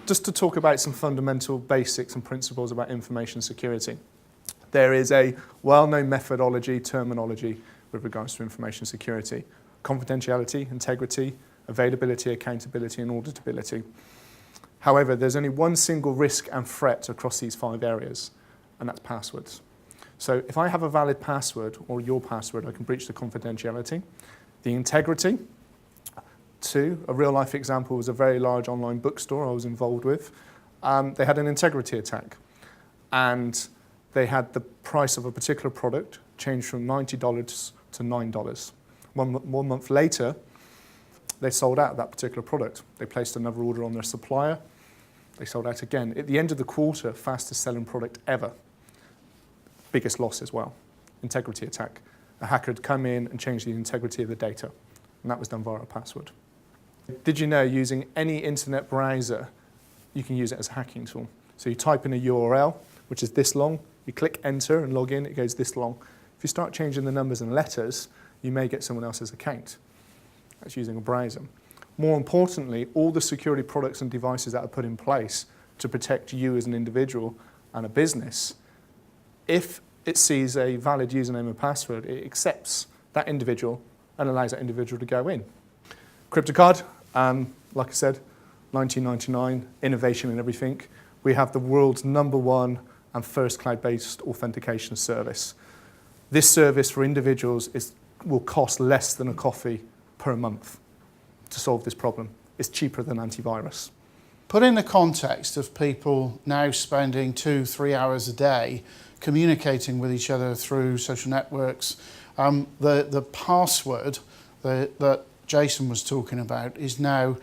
just to talk about some fundamental basics and principles about information security. There is a well-known methodology, terminology with regards to information security. Confidentiality, integrity, availability, accountability, and auditability. However, there's only one single risk and threat across these 5 areas, and that's passwords. So if I have a valid password, or your password, I can breach the confidentiality. The integrity. 2, a real-life example was a very large online bookstore I was involved with. They had an integrity attack, and they had the price of a particular product changed from $90 to $9. One month later, they sold out that particular product. They placed another order on their supplier. They sold out again. At the end of the quarter, fastest selling product ever. Biggest loss as well. Integrity attack. A hacker had come in and changed the integrity of the data, and that was done via a password. Did you know using any internet browser, you can use it as a hacking tool? So you type in a URL, which is this long, you click enter and log in, it goes this long. If you start changing the numbers and letters, you may get someone else's account. That's using a browser. More importantly, all the security products and devices that are put in place to protect you as an individual and a business, if it sees a valid username and password, it accepts that individual and allows that individual to go in. CryPTOCard, like I said, 1999, innovation in everything. We have the world's #1 and first cloud-based authentication service. This service for individuals will cost less than a coffee per month to solve this problem. It's cheaper than antivirus. Put in the context of people now spending 2-3 hours a day communicating with each other through social networks. The password that Jason was talking about is now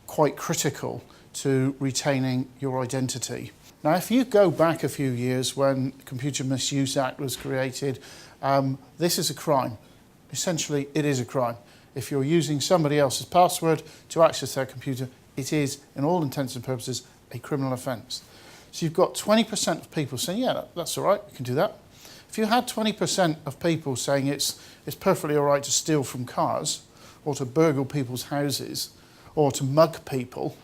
quite critical to retaining your identity. Now, if you go back a few years when the Computer Misuse Act was created, this is a crime. Essentially, it is a crime. If you're using somebody else's password to access their computer, it is, in all intents and purposes, a criminal offence. So you've got 20% of people saying, yeah, that's all right, we can do that. If you had 20% of people saying it's perfectly all right to steal from cars, or to burgle people's houses, or to mug people,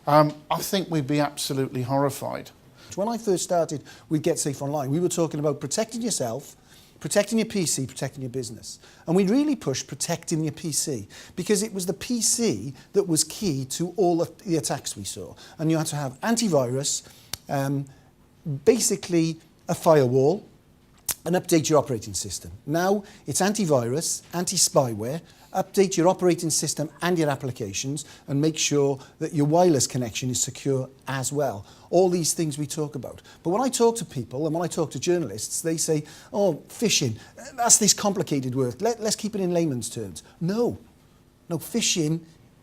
I think we'd be absolutely horrified. When I first started with Get Safe Online, we were talking about protecting yourself, protecting your PC, protecting your business. And we really pushed protecting your PC because it was the PC that was key to all of the attacks we saw. And you had to have antivirus, basically a firewall, and update your operating system. Now it's antivirus, anti-spyware, update your operating system and your applications and make sure that your wireless connection is secure as well. All these things we talk about. But when I talk to people and when I talk to journalists, they say, oh, phishing, that's this complicated word. Let's keep it in layman's terms. No, phishing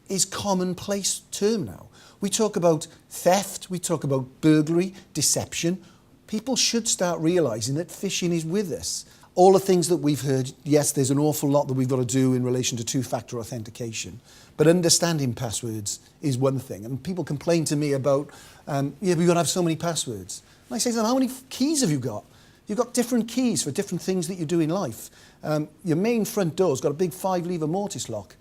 is commonplace term now. We talk about theft, we talk about burglary, deception. People should start realising that phishing is with us. All the things that we've heard, yes, there's an awful lot that we've got to do in relation to two-factor authentication, but understanding passwords is one thing. And people complain to me about, yeah, we've got to have so many passwords. And I say to them, how many keys have you got? You've got different keys for different things that you do in life. Your main front door's got a big 5-lever mortise lock.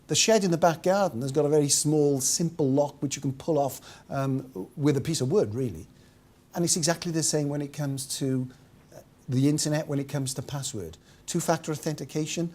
The shed in the back garden has got a very small, simple lock which you can pull off with a piece of wood, really. And it's exactly the same when it comes to the internet, when it comes to password. Two-factor authentication,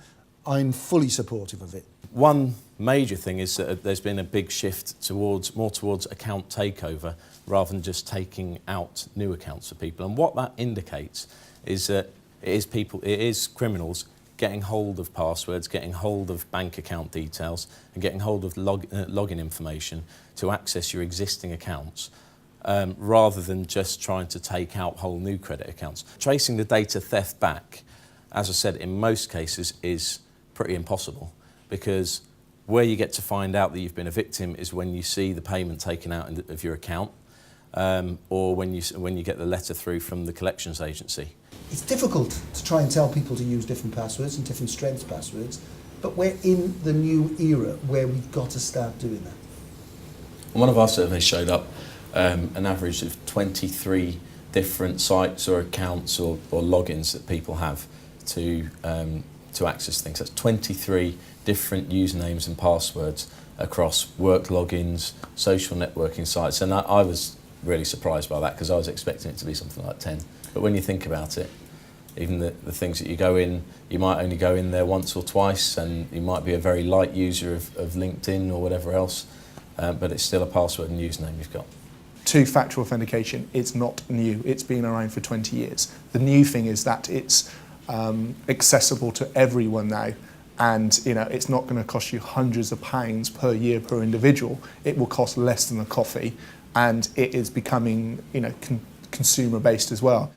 I'm fully supportive of it. One major thing is that there's been a big shift more towards account takeover rather than just taking out new accounts for people. And what that indicates is that it is criminals getting hold of passwords, getting hold of bank account details, and getting hold of login information to access your existing accounts. Rather than just trying to take out whole new credit accounts. Tracing the data theft back, as I said, in most cases is pretty impossible because where you get to find out that you've been a victim is when you see the payment taken out of your account or when you get the letter through from the collections agency. It's difficult to try and tell people to use different passwords and different strength passwords, but we're in the new era where we've got to start doing that. One of our surveys showed up an average of 23 different sites or accounts or logins that people have to to access things. That's 23 different usernames and passwords across work logins, social networking sites, and I was really surprised by that because I was expecting it to be something like 10. But when you think about it, even the things that you go in, you might only go in there once or twice, and you might be a very light user of LinkedIn or whatever else, but it's still a password and username you've got. Two-factor authentication, it's not new. It's been around for 20 years. The new thing is that it's accessible to everyone now, and it's not going to cost you hundreds of pounds per year per individual. It will cost less than a coffee, and it is becoming consumer-based as well.